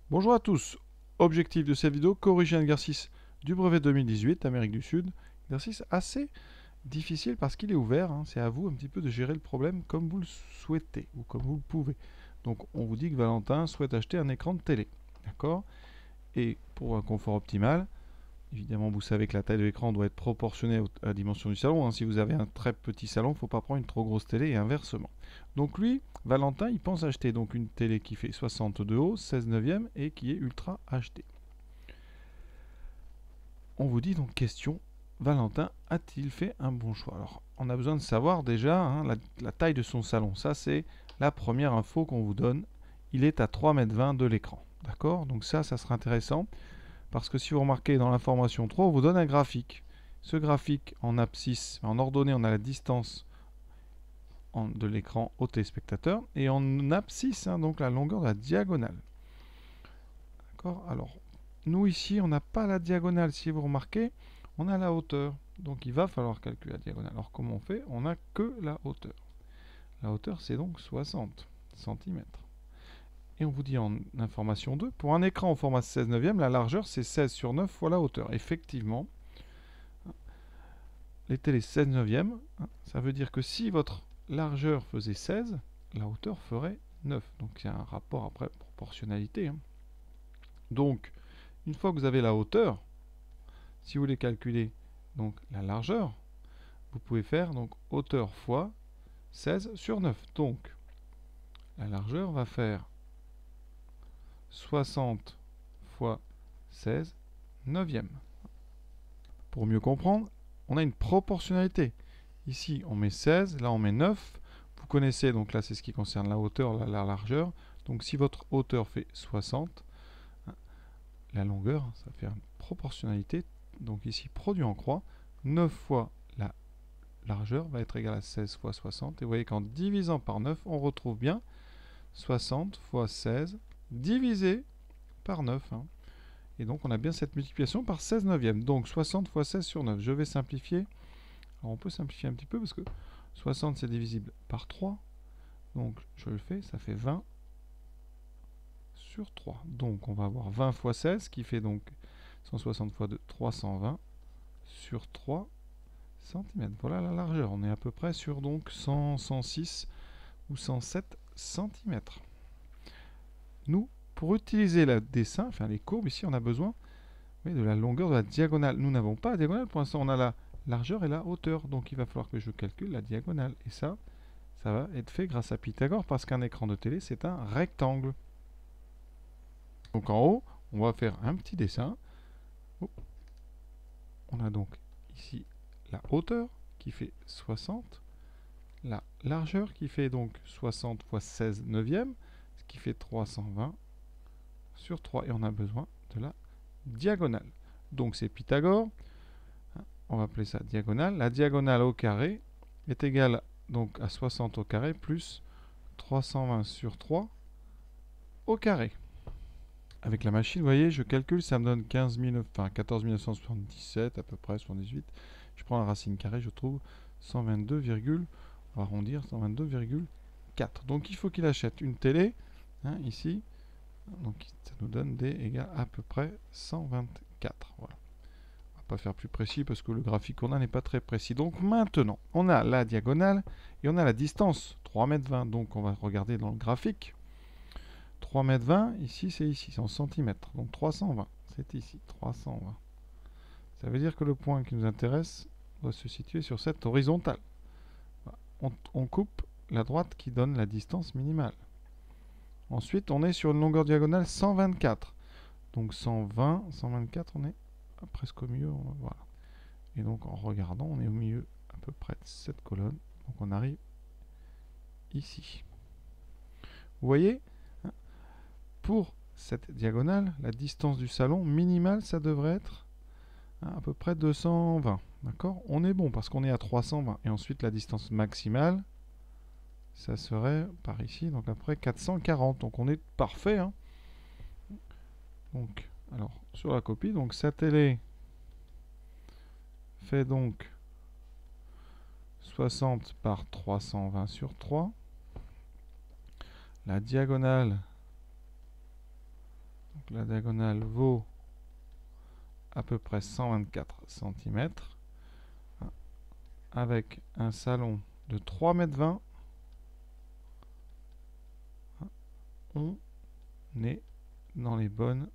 Bonjour à tous. Objectif de cette vidéo, corriger un exercice du brevet 2018, Amérique du Sud. Exercice assez difficile parce qu'il est ouvert. C'est à vous un petit peu de gérer le problème comme vous le souhaitez ou comme vous le pouvez. Donc on vous dit que Valentin souhaite acheter un écran de télé. D'accord? Et pour un confort optimal, évidemment vous savez que la taille de l'écran doit être proportionnée à la dimension du salon. Si vous avez un très petit salon, il ne faut pas prendre une trop grosse télé et inversement. Donc lui, Valentin, il pense acheter donc une télé qui fait 60 de haut, 16 neuvième et qui est Ultra HD. On vous dit donc question, Valentin a-t-il fait un bon choix? Alors on a besoin de savoir déjà la taille de son salon. Ça c'est la première info qu'on vous donne. Il est à 3,20 m de l'écran. D'accord? Donc ça sera intéressant parce que si vous remarquez dans l'information 3, on vous donne un graphique. Ce graphique en abscisse, en ordonnée, on a la distance de l'écran au téléspectateur et en abscisse, donc la longueur de la diagonale. D'accord? Alors, nous ici, on n'a pas la diagonale. Si vous remarquez, on a la hauteur. Donc, il va falloir calculer la diagonale. Alors, comment on fait? On n'a que la hauteur. La hauteur, c'est donc 60 cm. Et on vous dit en information 2, pour un écran au format 16 neuvième, la largeur, c'est 16 sur 9 fois la hauteur. Effectivement, les télés 16 neuvième, ça veut dire que si votre largeur faisait 16, la hauteur ferait 9. Donc, il y a un rapport après proportionnalité. Donc, une fois que vous avez la hauteur, si vous voulez calculer donc la largeur, vous pouvez faire donc hauteur fois 16 sur 9. Donc, la largeur va faire 60 fois 16 neuvième. Pour mieux comprendre, on a une proportionnalité. Ici, on met 16, là on met 9. Vous connaissez, donc là c'est ce qui concerne la hauteur, la largeur. Donc si votre hauteur fait 60, la longueur, ça fait une proportionnalité. Donc ici, produit en croix, 9 fois la largeur va être égale à 16 fois 60. Et vous voyez qu'en divisant par 9, on retrouve bien 60 fois 16 divisé par 9. Et donc on a bien cette multiplication par 16 neuvième. Donc 60 fois 16 sur 9. Je vais simplifier. Alors on peut simplifier un petit peu parce que 60 c'est divisible par 3. Donc je le fais, ça fait 20 sur 3. Donc on va avoir 20 fois 16 qui fait donc 160 fois 2, 320 sur 3 cm. Voilà la largeur. On est à peu près sur donc 100, 106 ou 107 cm. Nous, pour utiliser le dessin, enfin les courbes, ici on a besoin de la longueur de la diagonale. Nous n'avons pas la diagonale, pour l'instant on a la largeur et la hauteur. Donc il va falloir que je calcule la diagonale. Et ça va être fait grâce à Pythagore parce qu'un écran de télé c'est un rectangle. Donc en haut, on va faire un petit dessin. On a donc ici la hauteur qui fait 60, la largeur qui fait donc 60 fois 16 neuvième, ce qui fait 320 sur 3. Et on a besoin de la diagonale. Donc c'est Pythagore. On va appeler ça diagonale. La diagonale au carré est égale donc à 60 au carré plus 320 sur 3 au carré. Avec la machine, vous voyez, je calcule, ça me donne 14 977 à peu près, 78. Je prends la racine carrée, je trouve 122, on va arrondir, 122,4. Donc il faut qu'il achète une télé, ici. Donc ça nous donne D égale à peu près 124. Voilà. On va pas faire plus précis parce que le graphique qu'on a n'est pas très précis. Donc maintenant, on a la diagonale et on a la distance, 3,20 m. Donc on va regarder dans le graphique. 3,20 m, ici c'est ici, c'est en centimètres. Donc 320, c'est ici, 320. Ça veut dire que le point qui nous intéresse doit se situer sur cette horizontale. On coupe la droite qui donne la distance minimale. Ensuite, on est sur une longueur diagonale 124. Donc 120, 124, on est presque au milieu. Voilà. Et donc en regardant, on est au milieu à peu près de cette colonne. Donc on arrive ici. Vous voyez, pour cette diagonale, la distance du salon minimale, ça devrait être à peu près 220. D'accord? On est bon parce qu'on est à 320. Et ensuite, la distance maximale, ça serait par ici, donc après 440. Donc on est parfait. Donc, alors, sur la copie, donc sa télé fait donc 60 par 320 sur 3. La diagonale, Donc la diagonale vaut à peu près 124 cm. Avec un salon de 3,20 m, on est dans les bonnes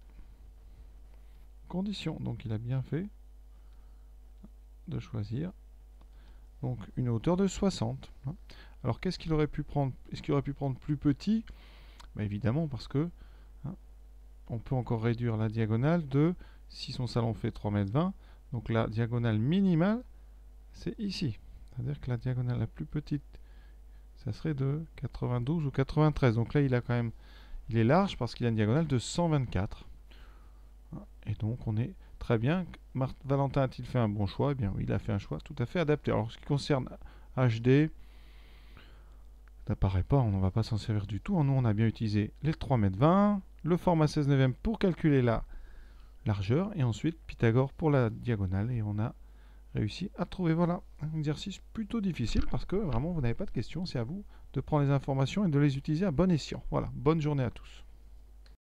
conditions. Donc il a bien fait de choisir donc une hauteur de 60. Alors qu'est-ce qu'il aurait pu prendre? Est-ce qu'il aurait pu prendre plus petit? Évidemment, parce que on peut encore réduire la diagonale de, si son salon fait 3,20 m, donc la diagonale minimale, c'est ici. C'est-à-dire que la diagonale la plus petite, ça serait de 92 ou 93. Donc là, il est large parce qu'il a une diagonale de 124. Et donc, on est très bien. Valentin a-t-il fait un bon choix? Eh bien, oui, il a fait un choix tout à fait adapté. Alors, ce qui concerne HD, n'apparaît pas, on ne va pas s'en servir du tout. Nous, on a bien utilisé les 3,20 m, le format 16 neuvième pour calculer la largeur, et ensuite Pythagore pour la diagonale, et on a réussi à trouver. Voilà, un exercice plutôt difficile parce que vraiment vous n'avez pas de questions, c'est à vous de prendre les informations et de les utiliser à bon escient. Voilà, bonne journée à tous.